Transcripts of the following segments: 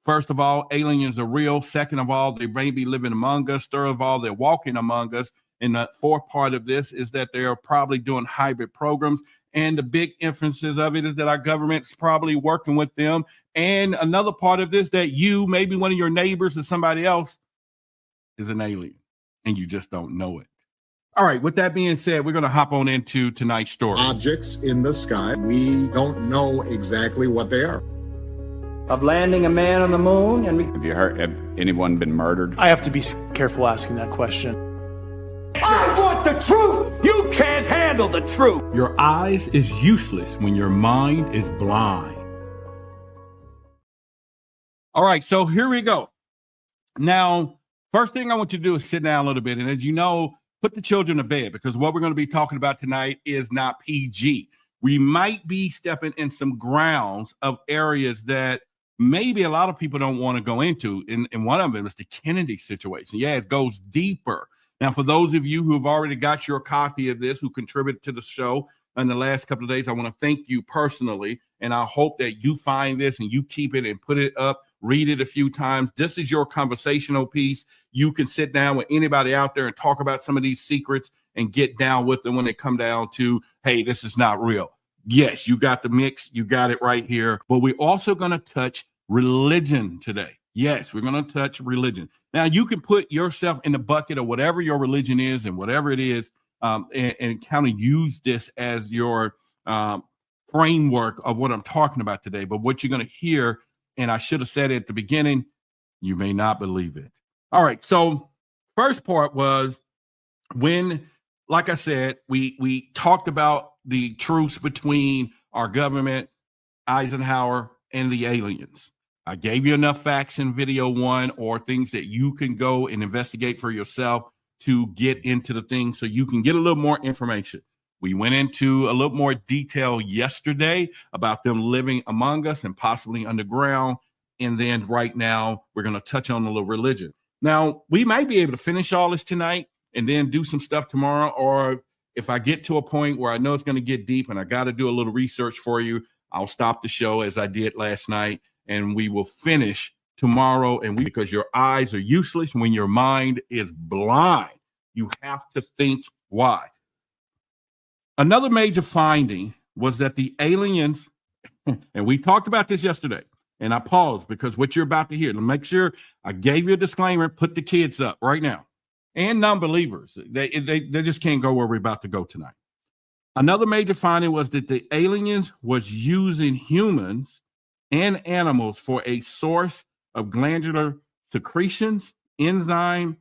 First of all, aliens are real. Second of all, they may be living among us. Third of all, they're walking among us. And the fourth part of this is that they are probably doing hybrid programs. And the big inferences of it is that our government's probably working with them. And another part of this, that you, maybe one of your neighbors or somebody else, is an alien, and you just don't know it. All right, with that being said, we're going to hop on into tonight's story. Objects in the sky, we don't know exactly what they are. Of landing a man on the moon, and Have you heard, have anyone been murdered? I have to be careful asking that question. I want the truth! You can't handle the truth! Your eyes is useless when your mind is blind. All right, so here we go. Now, first thing I want you to do is sit down a little bit. And as you know, put the children to bed, because what we're going to be talking about tonight is not PG. We might be stepping in some grounds of areas that maybe a lot of people don't want to go into. And one of them is the Kennedy situation. Yeah, it goes deeper. Now, for those of you who have already got your copy of this, who contributed to the show in the last couple of days, I want to thank you personally. And I hope that you find this and you keep it and put it up, read it a few times. This is your conversational piece. You can sit down with anybody out there and talk about some of these secrets and get down with them when they come down to, hey, this is not real. Yes, you got the mix. You got it right here. But we're also going to touch religion today. Yes, we're going to touch religion. Now, you can put yourself in the bucket of whatever your religion is and whatever it is, and kind of use this as your framework of what I'm talking about today. But what you're going to hear, and I should have said it at the beginning, you may not believe it. All right. So first part was when, like I said, we talked about the truce between our government, Eisenhower, and the aliens. I gave you enough facts in video one, or things that you can go and investigate for yourself to get into the thing so you can get a little more information. We went into a little more detail yesterday about them living among us and possibly underground. And then right now, we're going to touch on a little religion. Now, we might be able to finish all this tonight and then do some stuff tomorrow. Or if I get to a point where I know it's going to get deep and I got to do a little research for you, I'll stop the show as I did last night, and we will finish tomorrow. And because your eyes are useless when your mind is blind, you have to think why. Another major finding was that the aliens, and we talked about this yesterday, and I paused because what you're about to hear, to make sure I gave you a disclaimer, put the kids up right now, and non-believers. They just can't go where we're about to go tonight. Another major finding was that the aliens was using humans and animals for a source of glandular secretions, enzyme,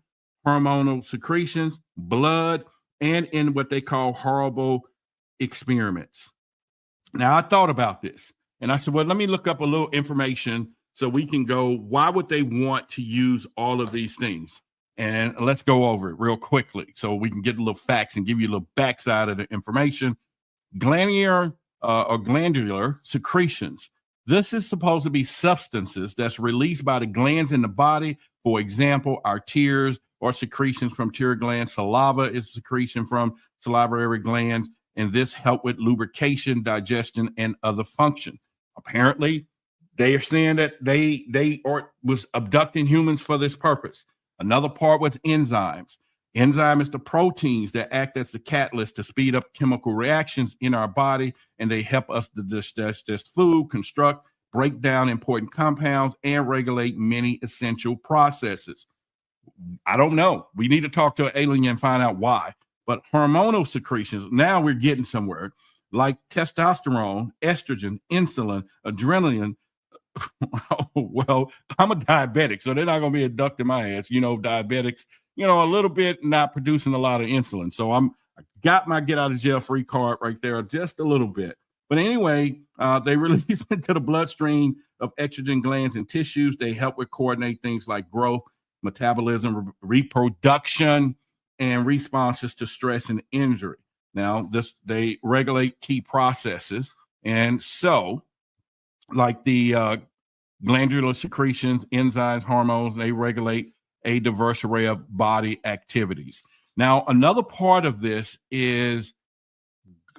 hormonal secretions, blood, and in what they call horrible experiments. Now, I thought about this, and I said, well, let me look up a little information so we can go, why would they want to use all of these things? And let's go over it real quickly so we can get a little facts and give you a little backside of the information. Glandular secretions. This is supposed to be substances that's released by the glands in the body. For example, our tears or secretions from tear glands. Saliva is secretion from salivary glands, and this help with lubrication, digestion, and other function. Apparently, they are saying that they was abducting humans for this purpose. Another part was enzymes. Enzyme is the proteins that act as the catalyst to speed up chemical reactions in our body, and they help us to digest food, construct, break down important compounds, and regulate many essential processes. I don't know. We need to talk to an alien and find out why. But hormonal secretions, now we're getting somewhere, like testosterone, estrogen, insulin, adrenaline. Well, I'm a diabetic, so they're not going to be abducting my ass. You know, diabetics, a little bit not producing a lot of insulin. So I got my get out of jail free card right there, just a little bit. But anyway, they release into the bloodstream of estrogen glands and tissues. They help with coordinate things like growth, metabolism, reproduction, and responses to stress and injury. Now, they regulate key processes. And so, like the glandular secretions, enzymes, hormones, they regulate a diverse array of body activities. Now, another part of this is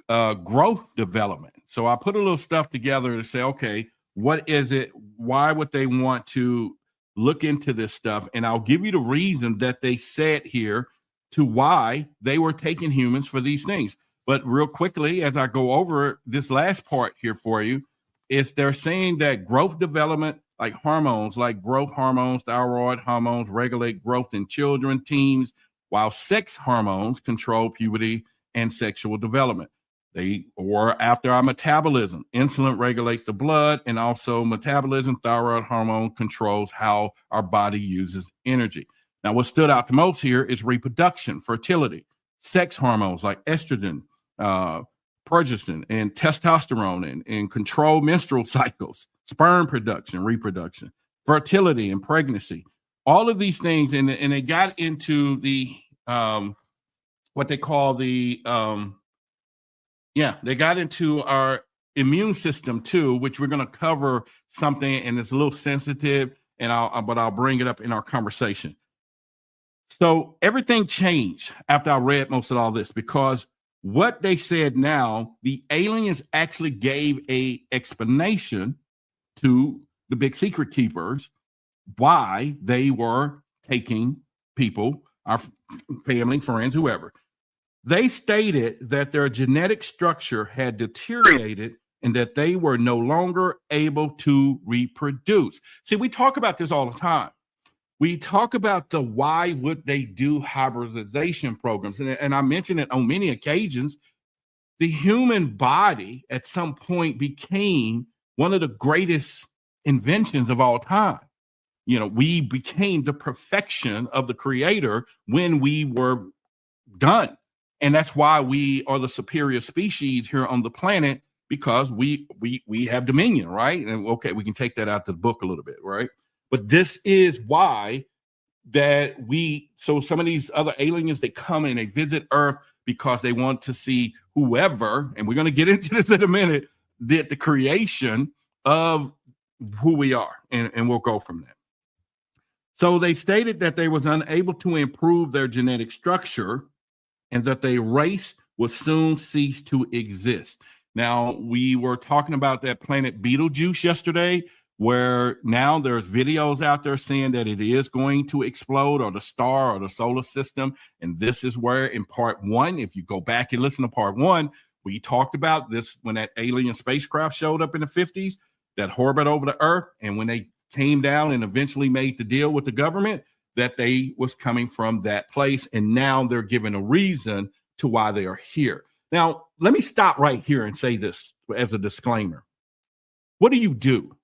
growth development. So I put a little stuff together to say, okay, What is it? Why would they want to look into this stuff? And I'll give you the reason that they said here to why they were taking humans for these things. But real quickly, as I go over this last part here for you, is they're saying that growth development, like hormones, like growth hormones, thyroid hormones, regulate growth in children, teens, while sex hormones control puberty and sexual development. Or after our metabolism, insulin regulates the blood, and also metabolism, thyroid hormone controls how our body uses energy. Now, what stood out the most here is reproduction, fertility, sex hormones like estrogen, progesterone, and testosterone, and control menstrual cycles, sperm production, reproduction, fertility, and pregnancy. All of these things, and they got into the what they call the they got into our immune system too, which we're going to cover something, and it's a little sensitive, and I'll bring it up in our conversation. So everything changed after I read most of all this, because what they said now, the aliens actually gave a explanation to the big secret keepers why they were taking people, our family, friends, whoever. They stated that their genetic structure had deteriorated and that they were no longer able to reproduce. See, we talk about this all the time. We talk about the why would they do hybridization programs. And I mentioned it on many occasions. The human body at some point became one of the greatest inventions of all time. You know, we became the perfection of the creator when we were done. And that's why we are the superior species here on the planet, because we have dominion, right? And okay, we can take that out the book a little bit, right? But this is why that so some of these other aliens, they come and they visit Earth because they want to see whoever, and we're going to get into this in a minute, did the creation of who we are, and we'll go from there. So they stated that they was unable to improve their genetic structure and that their race will soon cease to exist. Now, we were talking about that planet Betelgeuse yesterday, where now there's videos out there saying that it is going to explode, or the star or the solar system. And this is where in part one, if you go back and listen to part one, we talked about this when that alien spacecraft showed up in the 50s that orbit over the Earth. And when they came down and eventually made the deal with the government, that they was coming from that place. And now they're given a reason to why they are here. Now, let me stop right here and say this as a disclaimer. What do you do?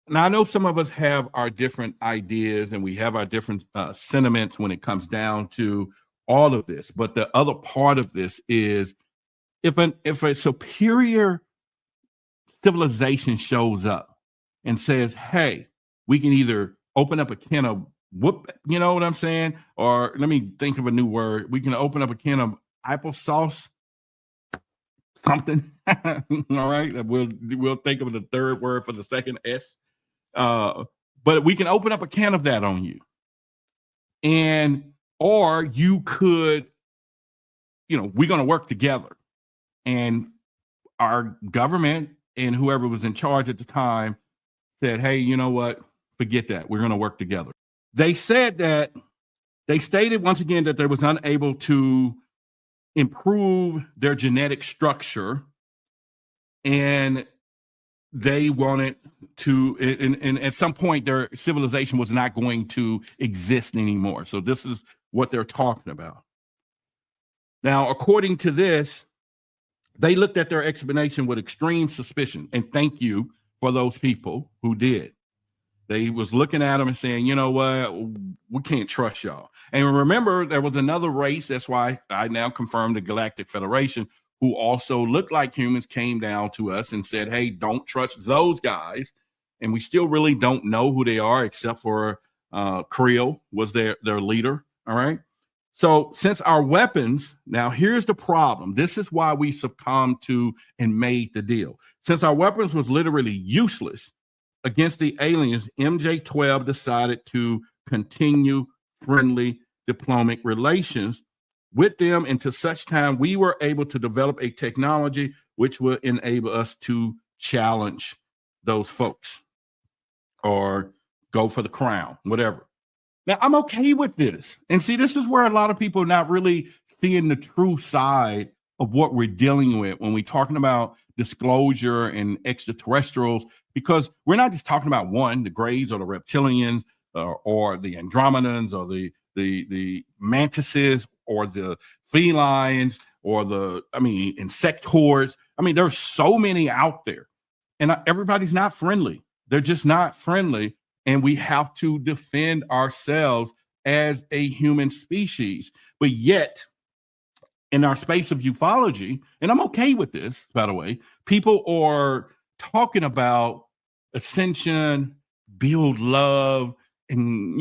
Now, I know some of us have our different ideas and we have our different sentiments when it comes down to all of this. But the other part of this is if a superior civilization shows up and says, hey, we can either open up a can of whoop, you know what I'm saying? Or let me think of a new word. We can open up a can of applesauce, something. All right. We'll think of the third word for the second S. But we can open up a can of that on you. Or you could, we're going to work together. And our government and whoever was in charge at the time said, hey, you know what? Forget that. We're going to work together. They said that they stated once again that they was unable to improve their genetic structure, and they wanted to, and at some point their civilization was not going to exist anymore. So this is what they're talking about. Now, according to this, they looked at their explanation with extreme suspicion, and thank you for those people who did. They was looking at them and saying, you know what, we can't trust y'all. And remember, there was another race. That's why I now confirm the Galactic Federation, who also looked like humans, came down to us and said, hey, don't trust those guys. And we still really don't know who they are, except for Creel was their leader. All right. So since our weapons, now here's the problem. This is why we succumbed to and made the deal. Since our weapons was literally useless against the aliens, MJ-12 decided to continue friendly diplomatic relations with them until such time we were able to develop a technology which will enable us to challenge those folks or go for the crown, whatever. Now, I'm okay with this. And see, this is where a lot of people are not really seeing the true side of what we're dealing with when we're talking about disclosure and extraterrestrials, because we're not just talking about the Greys or the reptilians or the Andromedans or the mantises or the felines or insectoids. There's so many out there, and everybody's not friendly. They're just not friendly. And we have to defend ourselves as a human species. But yet, in our space of ufology, and I'm okay with this, by the way, people are talking about ascension, build love, and,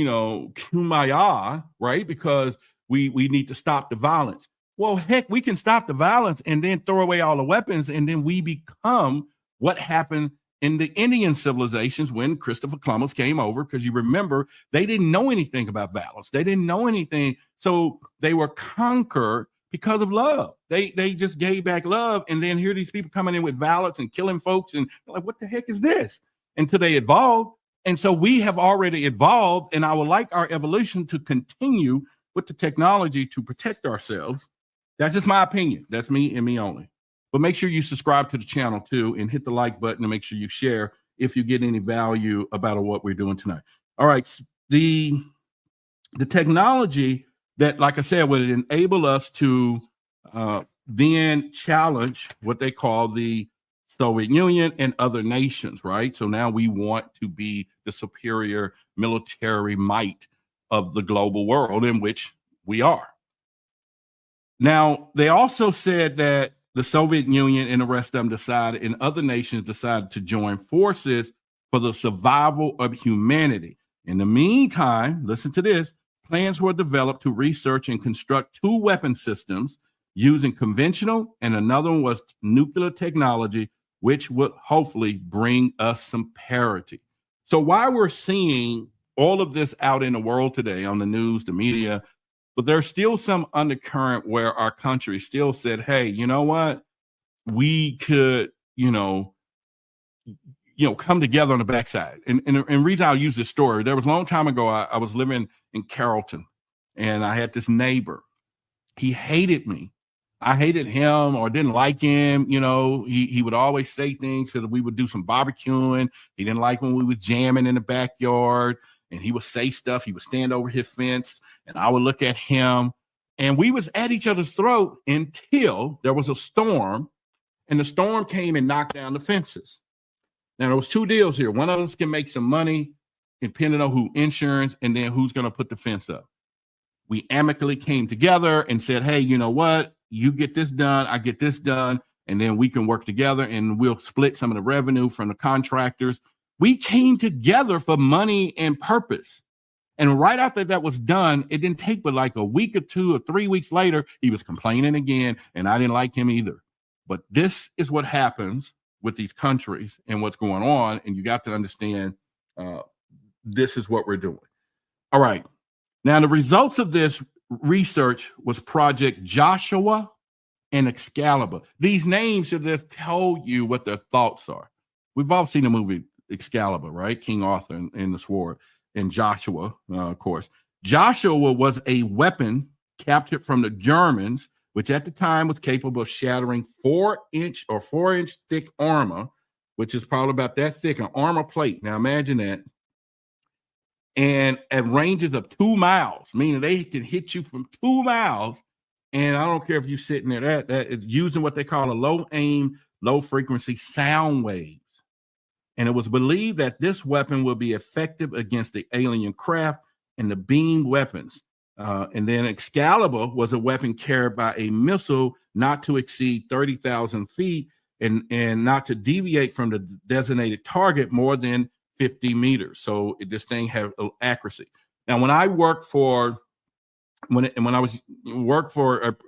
kumbaya, right? Because we need to stop the violence. Well, heck, we can stop the violence and then throw away all the weapons, and then we become what happened in the Indian civilizations when Christopher Columbus came over, because you remember, they didn't know anything about violence. They didn't know anything. So they were conquered because of love. They just gave back love. And then here these people coming in with violence and killing folks. And like, what the heck is this? Until they evolved. And so we have already evolved. And I would like our evolution to continue with the technology to protect ourselves. That's just my opinion. That's me and me only. But make sure you subscribe to the channel too, and hit the like button, and make sure you share if you get any value about what we're doing tonight. All right. The technology that, like I said, would enable us to then challenge what they call the Soviet Union and other nations, right? So now we want to be the superior military might of the global world, in which we are. Now, they also said that the Soviet Union and the rest of them decided, and other nations decided to join forces for the survival of humanity. In the meantime, listen to this, plans were developed to research and construct 2 weapon systems using conventional, and another one was nuclear technology, which would hopefully bring us some parity. So while we're seeing all of this out in the world today on the news, the media, but there's still some undercurrent where our country still said, hey, you know what? We could, come together on the backside. And reason I'll use this story, there was a long time ago, I was living in Carrollton, and I had this neighbor. He hated me. I hated him or didn't like him. He would always say things because we would do some barbecuing. He didn't like when we was jamming in the backyard, and he would say stuff. He would stand over his fence, and I would look at him, and we was at each other's throat until there was a storm, and the storm came and knocked down the fences. Now, there was 2 deals here. One of us can make some money depending on who insurance, and then who's going to put the fence up. We amicably came together and said, hey, you know what? You get this done, I get this done, and then we can work together, and we'll split some of the revenue from the contractors. We came together for money and purpose. And right after that was done, it didn't take but like a week or 2 or 3 weeks later, he was complaining again, and I didn't like him either. But this is what happens with these countries and what's going on, and you got to understand this is what we're doing. All right. Now, the results of this research was Project Joshua and Excalibur. These names should just tell you what their thoughts are. We've all seen the movie Excalibur, right? King Arthur and the sword. And Joshua, of course. Joshua was a weapon captured from the Germans, which at the time was capable of shattering 4-inch or 4-inch thick armor, which is probably about that thick, an armor plate. Now imagine that. And at ranges of 2 miles, meaning they can hit you from 2 miles. And I don't care if you're sitting there, that is using what they call a low aim, low frequency sound waves. And it was believed that this weapon will be effective against the alien craft and the beam weapons. And then Excalibur was a weapon carried by a missile not to exceed 30,000 feet and not to deviate from the designated target more than 50 meters. So this thing had accuracy. Now, when I worked for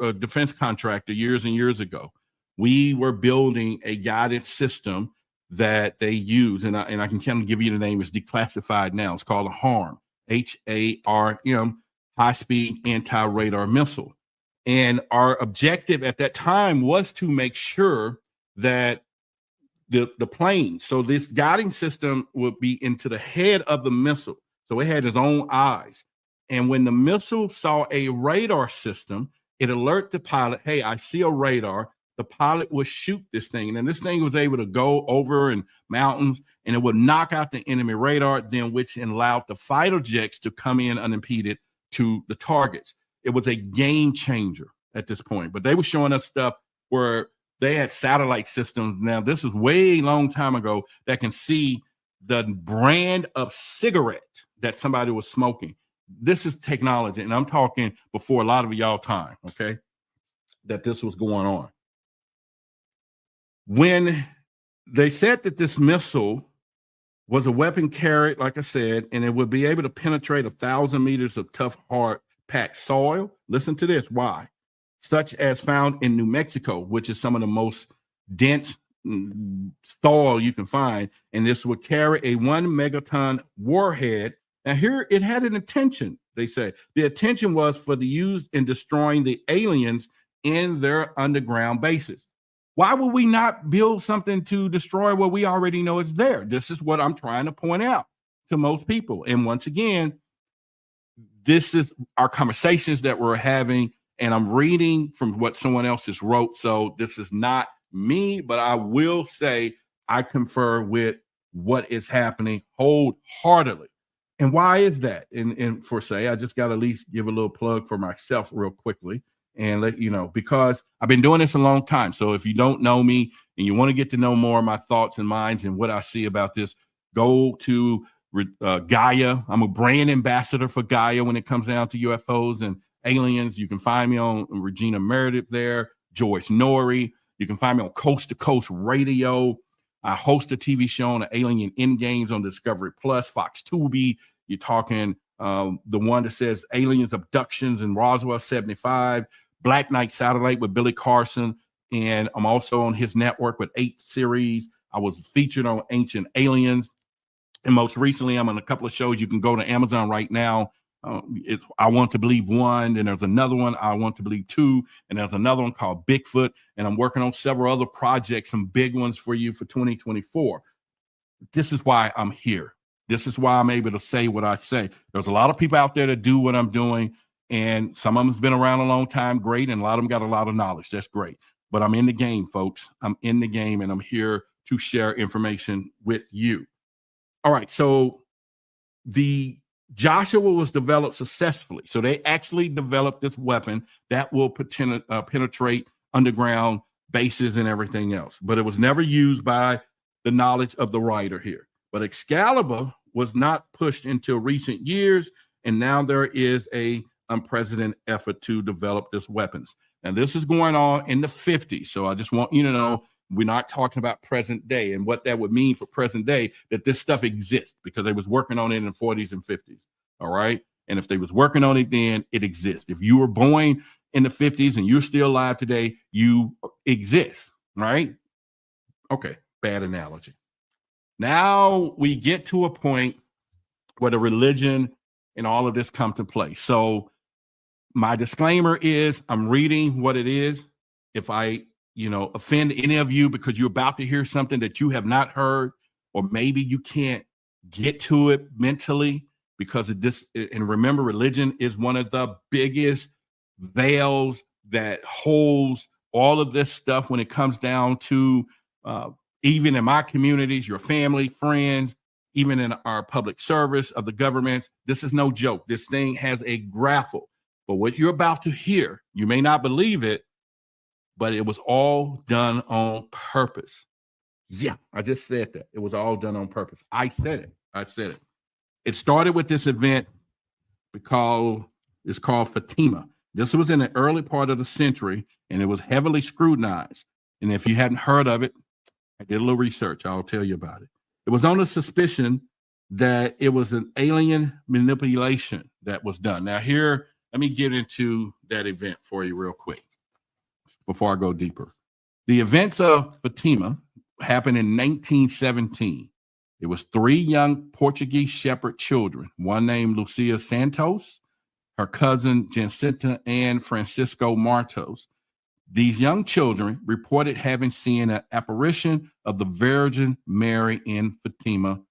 a defense contractor years and years ago, we were building a guided system that they use, and I can kind of give you the name. It's declassified now. It's called a HARM, HARM, high-speed anti-radar missile. And our objective at that time was to make sure that the plane. So this guiding system would be into the head of the missile. So it had its own eyes. And when the missile saw a radar system, it alerted the pilot, hey, I see a radar. The pilot would shoot this thing. And then this thing was able to go over in mountains and it would knock out the enemy radar, then which allowed the fighter jets to come in unimpeded to the targets. It was a game changer at this point. But they were showing us stuff where they had satellite systems. Now, this is way long time ago that can see the brand of cigarette that somebody was smoking. This is technology, and I'm talking before a lot of y'all time, okay, that this was going on. When they said that this missile was a weapon carried, like I said, and it would be able to penetrate 1,000 meters of tough, hard, packed soil. Listen to this. Why? Such as found in New Mexico, which is some of the most dense soil you can find. And this would carry a 1 megaton warhead. Now here it had an intention, they say. The intention was for the use in destroying the aliens in their underground bases. Why would we not build something to destroy what we already know is there? This is what I'm trying to point out to most people. And once again, this is our conversations that we're having, and I'm reading from what someone else has wrote. So this is not me, but I will say I confer with what is happening wholeheartedly. And why is that? And for say, I just got to at least give a little plug for myself real quickly and let you know, because I've been doing this a long time. So if you don't know me and you want to get to know more of my thoughts and minds and what I see about this, go to Gaia. I'm a brand ambassador for Gaia when it comes down to UFOs and aliens. You can find me on Regina Meredith there, George Norrie. You can find me on Coast to Coast Radio. I host a TV show on the Alien Endgames on Discovery Plus, Fox Tubi. You're talking the one that says aliens abductions in Roswell 75, Black Knight Satellite with Billy Carson. And I'm also on his network with 8 series. I was featured on Ancient Aliens. And most recently, I'm on a couple of shows. You can go to Amazon right now. It's I Want to Believe 1, and there's another one, I Want to Believe 2, and there's another one called Bigfoot, and I'm working on several other projects, some big ones for you for 2024. This is why I'm here. This is why I'm able to say what I say. There's a lot of people out there that do what I'm doing, and some of them's been around a long time, great, and a lot of them got a lot of knowledge. That's great. But I'm in the game, folks. I'm in the game, and I'm here to share information with you. All right, so the Joshua was developed successfully. So they actually developed this weapon that will penetrate underground bases and everything else. But it was never used by the knowledge of the writer here. But Excalibur was not pushed until recent years, and now there is a unprecedented effort to develop this weapons. And this is going on in the 50s. So I just want you to know, we're not talking about present day and what that would mean for present day, that this stuff exists, because they was working on it in the 40s and 50s. All right. And if they was working on it, then it exists. If you were born in the 50s and you're still alive today, you exist. Right. Okay. Bad analogy. Now we get to a point where the religion and all of this come to play. So my disclaimer is I'm reading what it is. If I offend any of you because you're about to hear something that you have not heard, or maybe you can't get to it mentally because of this. And remember, religion is one of the biggest veils that holds all of this stuff when it comes down to even in my communities, your family, friends, even in our public service of the governments. This is no joke. This thing has a grapple. But what you're about to hear, you may not believe it, but it was all done on purpose. Yeah, I just said that. It was all done on purpose. I said it. It started with this event because it's called Fatima. This was in the early part of the century, and it was heavily scrutinized. And if you hadn't heard of it, I did a little research. I'll tell you about it. It was on the suspicion that it was an alien manipulation that was done. Now here, let me get into that event for you real quick before I go deeper. The events of Fatima happened in 1917. It was 3 young Portuguese shepherd children, one named Lucia Santos, her cousin Jacinta and Francisco Martos. These young children reported having seen an apparition of the Virgin Mary in Fatima,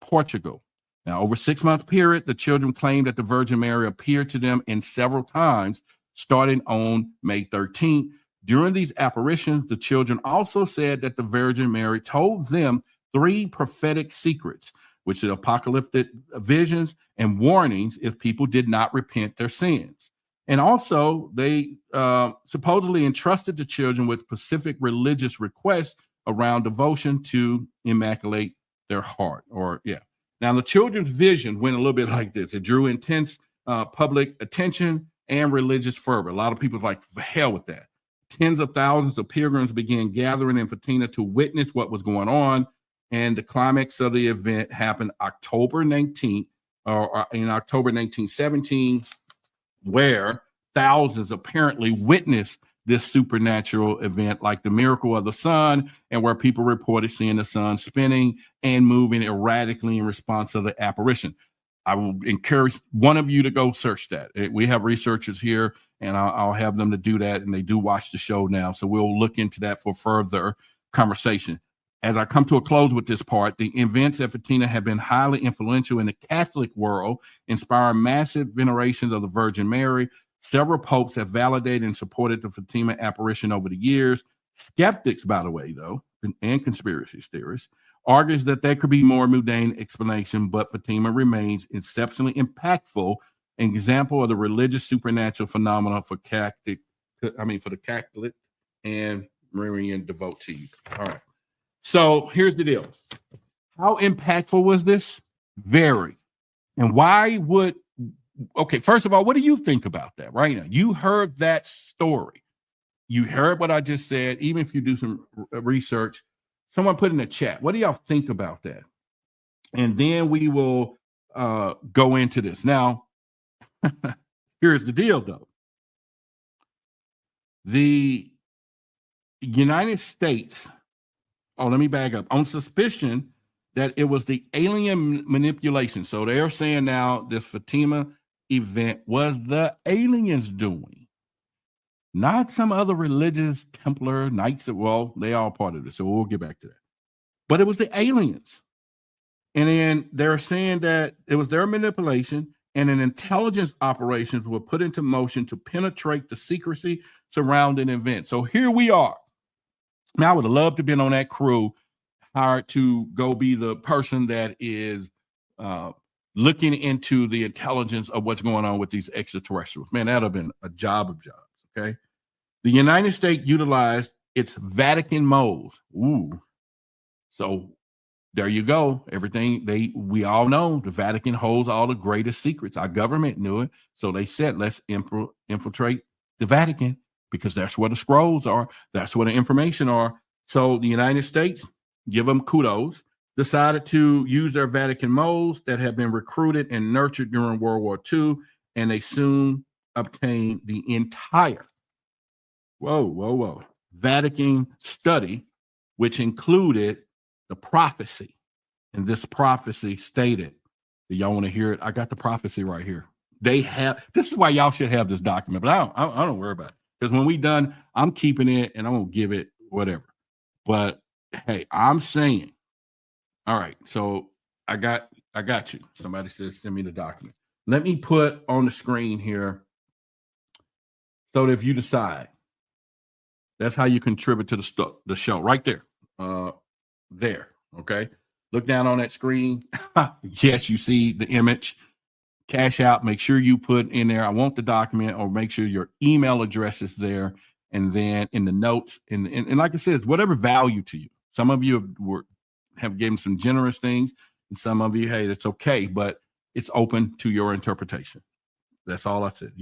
Portugal. Now, over a 6-month period, the children claimed that the Virgin Mary appeared to them in several times, starting on May 13th. During these apparitions, the children also said that the Virgin Mary told them 3 prophetic secrets, which are apocalyptic visions and warnings if people did not repent their sins. And also, they supposedly entrusted the children with specific religious requests around devotion to immaculate their heart. Now, the children's vision went a little bit like this. It drew intense public attention and religious fervor. A lot of people like, for hell with that. Tens of thousands of pilgrims began gathering in Fatima to witness what was going on. And the climax of the event happened October 19th, or in October 1917, where thousands apparently witnessed this supernatural event, like the miracle of the sun, and where people reported seeing the sun spinning and moving erratically in response to the apparition. I will encourage one of you to go search that. We have researchers here, and I'll have them to do that, and they do watch the show now, so we'll look into that for further conversation. As I come to a close with this part, the events at Fatima have been highly influential in the Catholic world, inspiring massive venerations of the Virgin Mary. Several popes have validated and supported the Fatima apparition over the years. Skeptics, by the way, though, and conspiracy theorists, argues that there could be more mundane explanation, but Fatima remains exceptionally impactful, an example of the religious supernatural phenomena for the Catholic and Marian devotees. All right. So here's the deal. How impactful was this? Very. And why would, okay, first of all, what do you think about that right now? You heard that story. You heard what I just said. Even if you do some research, someone put in the chat, what do y'all think about that? And then we will go into this. Now, here's the deal, though. The United States, let me back up, on suspicion that it was the alien manipulation. So they're saying now this Fatima event was the aliens doing, not some other religious Templar Knights. Well, they all part of this, so we'll get back to that. But it was the aliens. And then they're saying that it was their manipulation and an intelligence operations were put into motion to penetrate the secrecy surrounding events. So here we are. Now, I would have loved to have been on that crew, hired to go be the person that is looking into the intelligence of what's going on with these extraterrestrials. Man, that would have been a job of jobs, okay? The United States utilized its Vatican modes. Ooh. So there you go. Everything we all know, the Vatican holds all the greatest secrets. Our government knew it. So they said, let's infiltrate the Vatican, because that's where the scrolls are. That's where the information are. So the United States, give them kudos, decided to use their Vatican modes that have been recruited and nurtured during World War II, and they soon obtained the entire, Vatican study, which included the prophecy. And this prophecy stated, do y'all want to hear it? I got the prophecy right here. This is why y'all should have this document, but I don't worry about it. Because when we done, I'm keeping it and I'm going to give it whatever. But hey, I'm saying, all right, so I got you. Somebody says, send me the document. Let me put on the screen here so that if you decide, that's how you contribute to the show right there. There, okay? Look down on that screen. Yes, you see the image. Cash out, make sure you put in there, I want the document, or make sure your email address is there. And then in the notes, and like I said, whatever value to you. Some of you have given some generous things, and some of you, hey, it's okay, but it's open to your interpretation. That's all I said.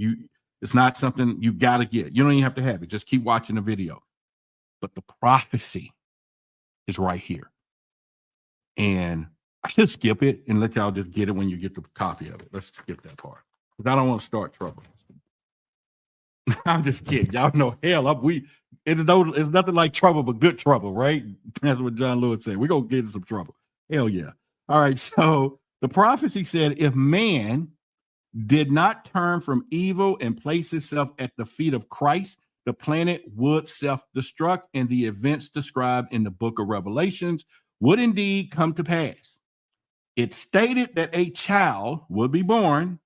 It's not something you got to get. You don't even have to have it. Just keep watching the video. But the prophecy is right here. And I should skip it and let y'all just get it when you get the copy of it. Let's skip that part, because I don't want to start trouble. I'm just kidding. Y'all know, hell, it's nothing like trouble but good trouble, right? That's what John Lewis said. We're going to get in some trouble. Hell yeah. All right, so the prophecy said, if man did not turn from evil and place himself at the feet of Christ, the planet would self-destruct and the events described in the book of Revelations would indeed come to pass. It stated that a child would be born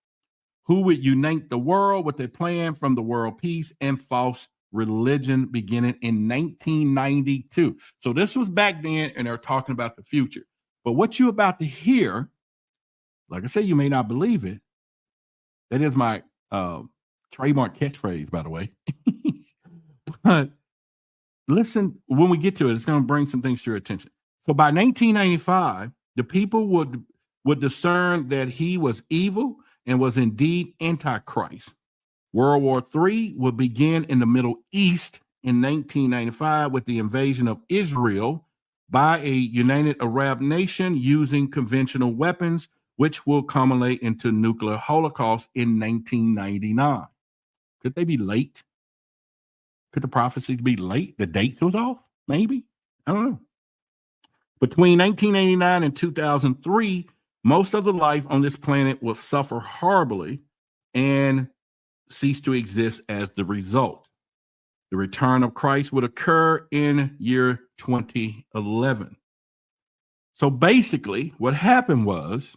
who would unite the world with a plan from the world peace and false religion beginning in 1992. So this was back then, and they're talking about the future. But what you're about to hear, like I said, you may not believe it. That is my trademark catchphrase, by the way. But listen, when we get to it, it's going to bring some things to your attention. So by 1995, the people would discern that he was evil and was indeed Antichrist. World War III would begin in the Middle East in 1995 with the invasion of Israel by a United Arab nation using conventional weapons, which will culminate into nuclear holocaust in 1999. Could they be late? Could the prophecies be late? The dates was off? Maybe. I don't know. Between 1989 and 2003, most of the life on this planet will suffer horribly and cease to exist as the result. The return of Christ would occur in year 2011. So basically, what happened was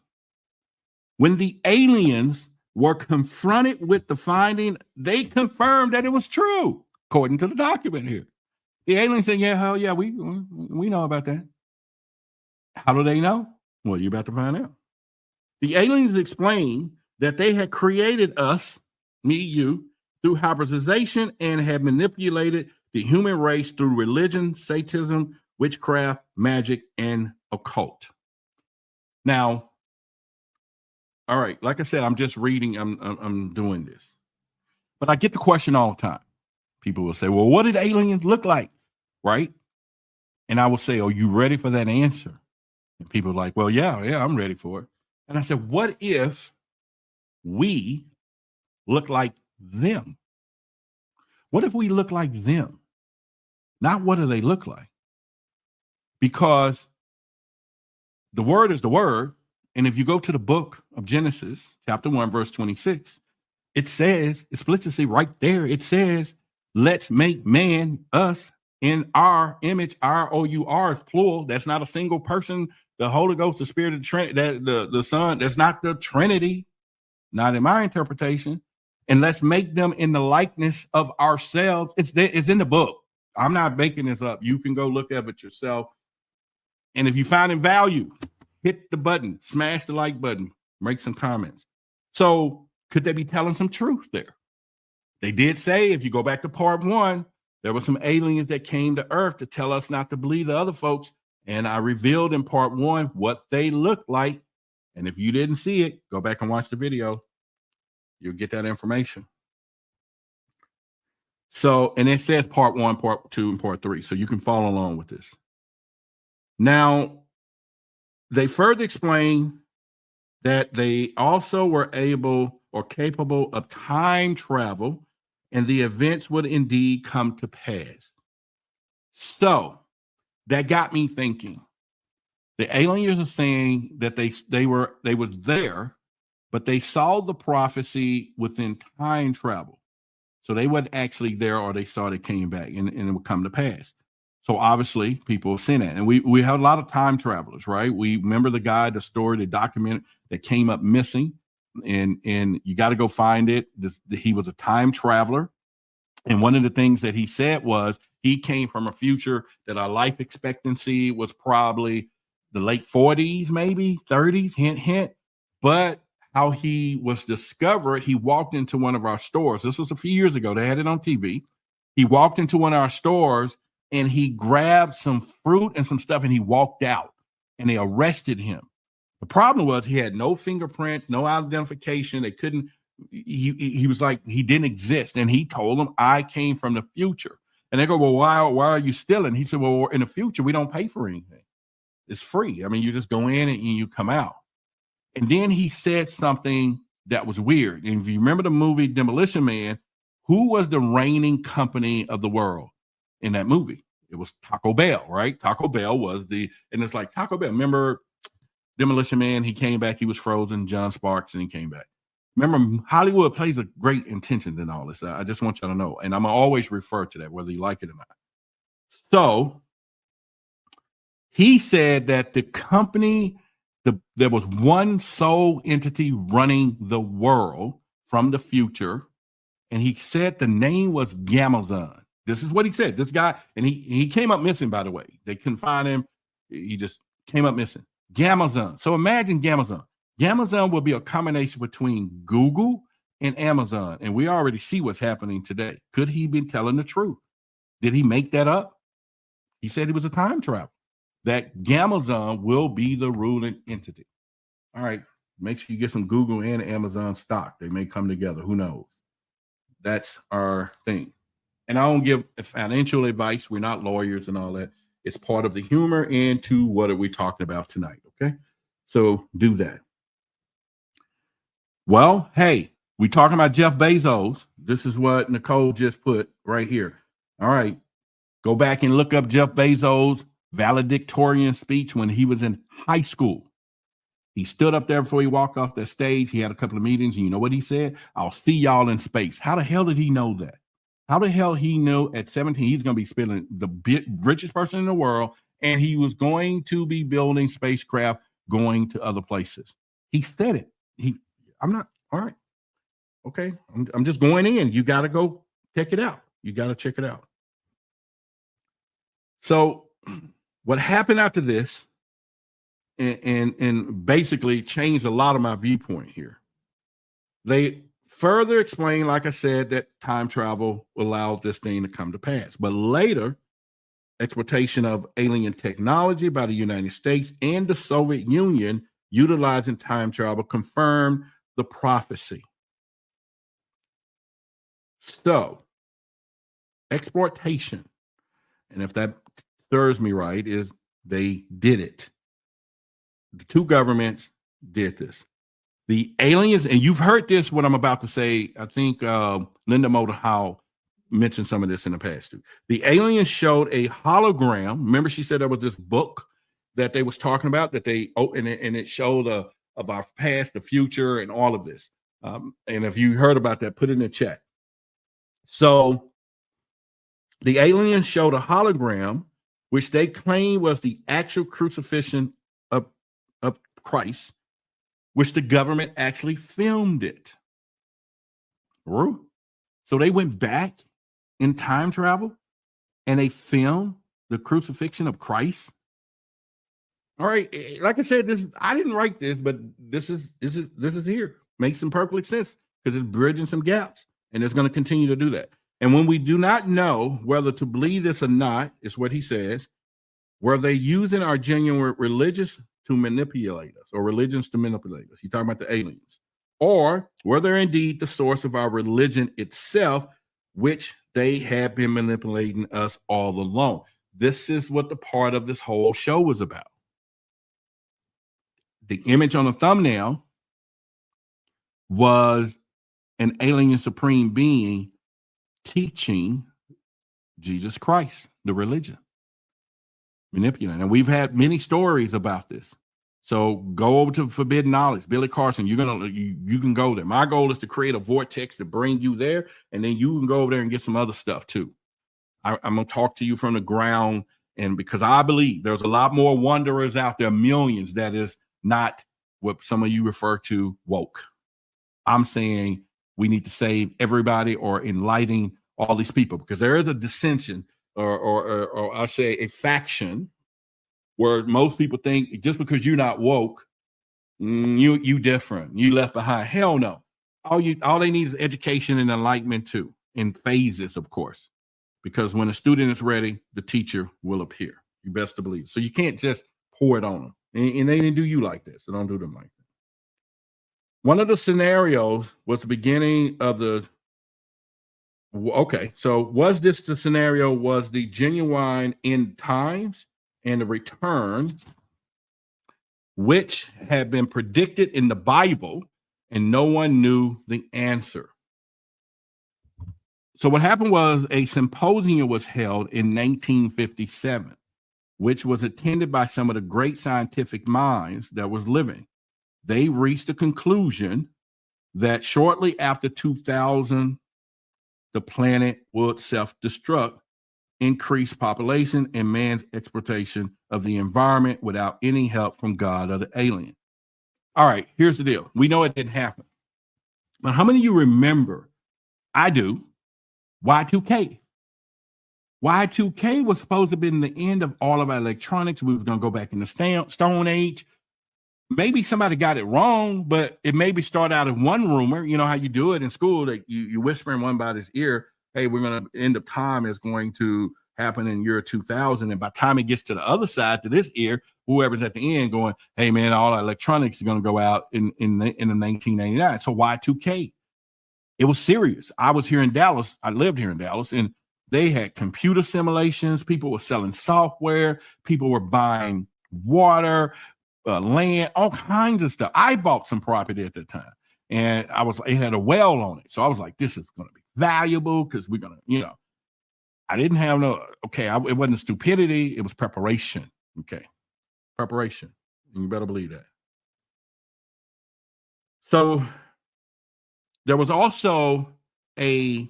when the aliens were confronted with the finding, they confirmed that it was true, according to the document here. The aliens said, yeah, hell yeah, we know about that. How do they know? Well, you're about to find out. The aliens explained that they had created us, me, you, through hybridization and had manipulated the human race through religion, Satanism, witchcraft, magic, and occult. Now, all right, like I said, I'm just reading, I'm doing this. But I get the question all the time. People will say, well, what did aliens look like? Right? And I will say, are you ready for that answer? And people are like, well, yeah, I'm ready for it. And I said, what if we look like them? What if we look like them? Not what do they look like? Because the word is the word. And if you go to the book of Genesis, chapter 1, verse 26, it says explicitly right there, it says, let's make man, us, in our image. R-O-U-R is plural. That's not a single person. The Holy Ghost, the Spirit of the Trinity, the Son, that's not the Trinity, not in my interpretation. And let's make them in the likeness of ourselves. It's in the book. I'm not making this up. You can go look at it yourself. And if you find it value, hit the button, smash the like button, make some comments. So could they be telling some truth there? They did say, if you go back to part 1, there were some aliens that came to Earth to tell us not to believe the other folks. And I revealed in part 1 what they look like. And if you didn't see it, go back and watch the video. You'll get that information. So, and it says part 1, part 2, and part 3. So you can follow along with this. Now, they further explain that they also were able or capable of time travel, and the events would indeed come to pass. So that got me thinking. The aliens are saying that they were there, but they saw the prophecy within time travel. So they weren't actually there, or they saw it came back and it would come to pass. So obviously people have seen that. And we have a lot of time travelers, right? We remember the guy, the story, the document that came up missing, and you got to go find it. He was a time traveler. And one of the things that he said was he came from a future that our life expectancy was probably the late 40s, maybe 30s, hint, hint. But how he was discovered, he walked into one of our stores. This was a few years ago. They had it on TV. He walked into one of our stores and he grabbed some fruit and some stuff and he walked out, and they arrested him. The problem was he had no fingerprints, no identification. They couldn't, he was like, he didn't exist. And he told them, I came from the future. And they go, well, why are you stealing? He said, well, in the future, we don't pay for anything. It's free. I mean, you just go in and you come out. And then he said something that was weird. And if you remember the movie Demolition Man, who was the reigning company of the world in that movie? It was Taco Bell, right? Taco Bell was and it's like Taco Bell. Remember Demolition Man? He came back, he was frozen, John Sparks, and he came back. Remember, Hollywood plays a great intention in all this. I just want y'all to know, and I'm gonna always refer to that, whether you like it or not. So he said that the company, there was one sole entity running the world from the future, and he said the name was Gamazon. This is what he said. This guy, and he came up missing, by the way. They couldn't find him. He just came up missing. Gamazon. So imagine Gamazon. Gamazon will be a combination between Google and Amazon, and we already see what's happening today. Could he be telling the truth? Did he make that up? He said he was a time traveler. That Gamazon will be the ruling entity. All right, make sure you get some Google and Amazon stock. They may come together. Who knows? That's our thing. And I don't give financial advice. We're not lawyers and all that. It's part of the humor into what are we talking about tonight, okay? So do that. Well, hey, we talking about Jeff Bezos. This is what Nicole just put right here. All right, go back and look up Jeff Bezos' valedictorian speech when he was in high school. He stood up there before he walked off the stage. He had a couple of meetings, and you know what he said? I'll see y'all in space. How the hell did he know that? How the hell he knew at 17 he's going to be spending the richest person in the world, and he was going to be building spacecraft going to other places? He said it. I'm not, all right. Okay. I'm just going in. You got to go check it out. You got to check it out. So what happened after this and basically changed a lot of my viewpoint here. They further explained, like I said, that time travel allowed this thing to come to pass. But later, exploitation of alien technology by the United States and the Soviet Union utilizing time travel confirmed the prophecy. So, exploitation, and if that serves me right, is they did it. The two governments did this. The aliens, and you've heard this, what I'm about to say. I think Linda Moulton Howe mentioned some of this in the past too. The aliens showed a hologram. Remember, she said there was this book that they was talking about that they and it showed of our past, the future, and all of this. And if you heard about that, put it in the chat. So the aliens showed a hologram, which they claim was the actual crucifixion of Christ, which the government actually filmed it. So they went back in time travel and they filmed the crucifixion of Christ. All right, like I said, I didn't write this, but this is here. Makes some perfect sense because it's bridging some gaps, and it's going to continue to do that. And when we do not know whether to believe this or not, is what he says, were they using our genuine religious to manipulate us, or religions to manipulate us? He's talking about the aliens. Or were they indeed the source of our religion itself, which they have been manipulating us all along? This is what the part of this whole show was about. The image on the thumbnail was an alien supreme being teaching Jesus Christ, the religion, manipulating. And we've had many stories about this. So go over to Forbidden Knowledge, Billy Carson. You can go there. My goal is to create a vortex to bring you there, and then you can go over there and get some other stuff too. I'm gonna talk to you from the ground, and because I believe there's a lot more wanderers out there, millions, that is not what some of you refer to woke. I'm saying we need to save everybody or enlighten all these people, because there is a dissension or I say a faction where most people think just because you're not woke, you different, you left behind. Hell no. All they need is education and enlightenment too, in phases, of course, because when a student is ready, the teacher will appear. You best to believe. So you can't just pour it on them. And they didn't do you like this. So don't do them like that. One of the scenarios was the beginning of the, okay, so was this the scenario, was the genuine end times and the return, which had been predicted in the Bible, and no one knew the answer. So what happened was a symposium was held in 1957, which was attended by some of the great scientific minds that was living. They reached a conclusion that shortly after 2000, the planet would self-destruct, increase population, and man's exploitation of the environment without any help from God or the alien. All right, here's the deal. We know it didn't happen. But how many of you remember, I do, Y2K? Y2K was supposed to be the end of all of our electronics. We were going to go back in the Stone Age. Maybe somebody got it wrong, but it maybe started out in one rumor. You know how you do it in school, that you whisper in one body's ear, hey, we're going to end of time is going to happen in year 2000. And by the time it gets to the other side, to this ear, whoever's at the end going, hey, man, all our electronics are going to go out in the 1999. So Y2K, it was serious. I was here in Dallas. I lived here in Dallas, and they had computer simulations. People were selling software. People were buying water, land, all kinds of stuff. I bought some property at that time, and it had a well on it. So I was like, this is going to be valuable because we're going to, I didn't have it wasn't stupidity. It was preparation. Okay. Preparation. And you better believe that. So there was also a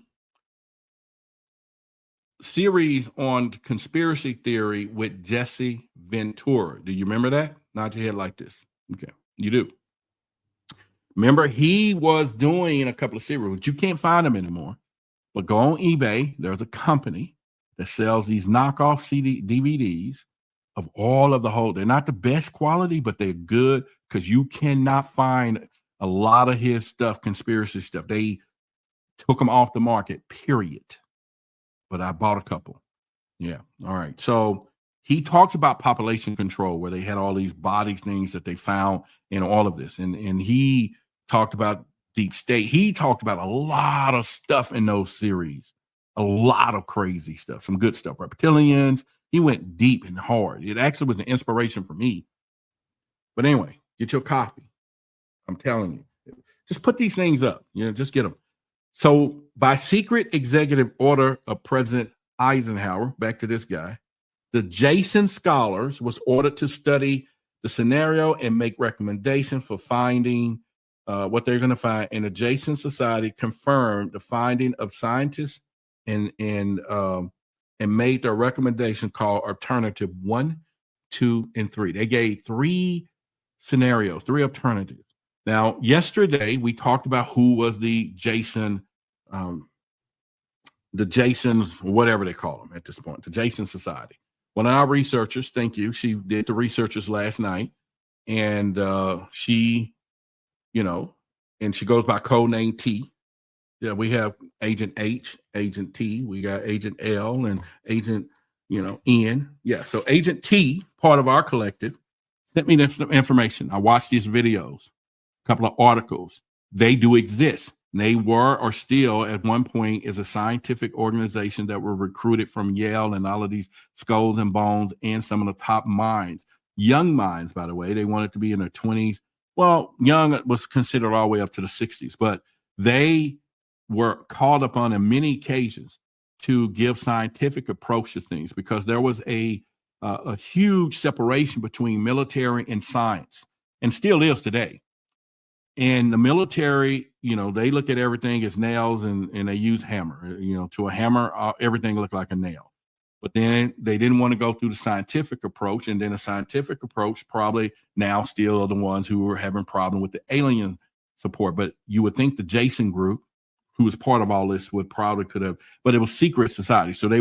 series on conspiracy theory with Jesse Ventura. Do you remember that? Nod your head like this. Okay, you do. Remember, he was doing a couple of series, but you can't find them anymore. But go on eBay. There's a company that sells these knockoff DVDs of all of the whole. They're not the best quality, but they're good because you cannot find a lot of his stuff, conspiracy stuff. They took them off the market, period. But I bought a couple. Yeah. All right. So he talks about population control, where they had all these body things that they found in all of this. And he talked about deep state. He talked about a lot of stuff in those series, a lot of crazy stuff, some good stuff, reptilians. He went deep and hard. It actually was an inspiration for me. But anyway, get your copy. I'm telling you, just put these things up, just get them. So by secret executive order of President Eisenhower, back to this guy, the Jason scholars was ordered to study the scenario and make recommendations for finding what they're going to find. And the Jason Society confirmed the finding of scientists and made their recommendation called Alternative 1, 2, and 3. They gave 3 scenarios, 3 alternatives. Now, yesterday we talked about who was the Jasons, whatever they call them at this point, the Jason Society. One of our researchers, thank you, she did the researchers last night, and she, and she goes by code name T. Yeah, we have Agent H, Agent T, we got Agent L, and Agent, N. Yeah, so Agent T, part of our collective, sent me this information. I watched these videos, a couple of articles. They do exist. They were or still at one point is a scientific organization that were recruited from Yale and all of these skulls and bones and some of the top minds, young minds, by the way. They wanted to be in their 20s. Well, young was considered all the way up to the 60s, but they were called upon in many occasions to give scientific approach to things because there was a huge separation between military and science, and still is today. And the military, they look at everything as nails and they use hammer. To a hammer, everything looked like a nail. But then they didn't want to go through the scientific approach. And then the scientific approach probably now still are the ones who are having problem with the alien support. But you would think the Jason group, who was part of all this, could have, but it was secret society. So they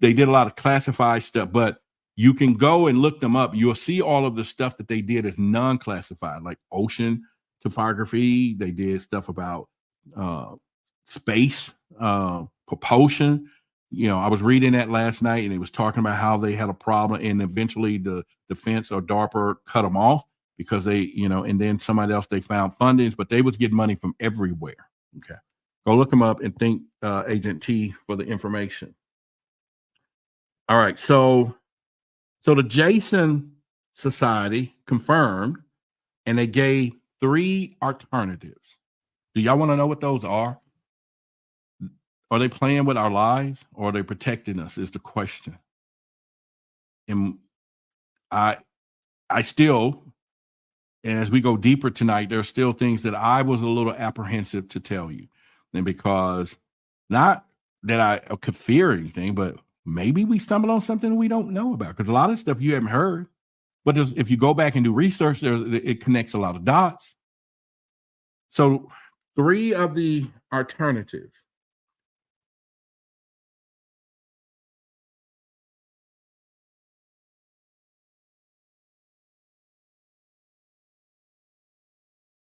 did a lot of classified stuff, but you can go and look them up. You'll see all of the stuff that they did as non-classified, like ocean topography. They did stuff about space, propulsion. I was reading that last night, and it was talking about how they had a problem, and eventually the defense or DARPA cut them off because they, and then somebody else, they found fundings, but they was getting money from everywhere. Okay. Go look them up and thank Agent T for the information. All right. So the Jason Society confirmed, and they gave 3 alternatives. Do y'all want to know what those are? Are they playing with our lives, or are they protecting us is the question. And I still And as we go deeper tonight, there's still things that I was a little apprehensive to tell you. And because not that I could fear anything, but maybe we stumble on something we don't know about. Because a lot of stuff you haven't heard. But if you go back and do research, it connects a lot of dots. So 3 of the alternatives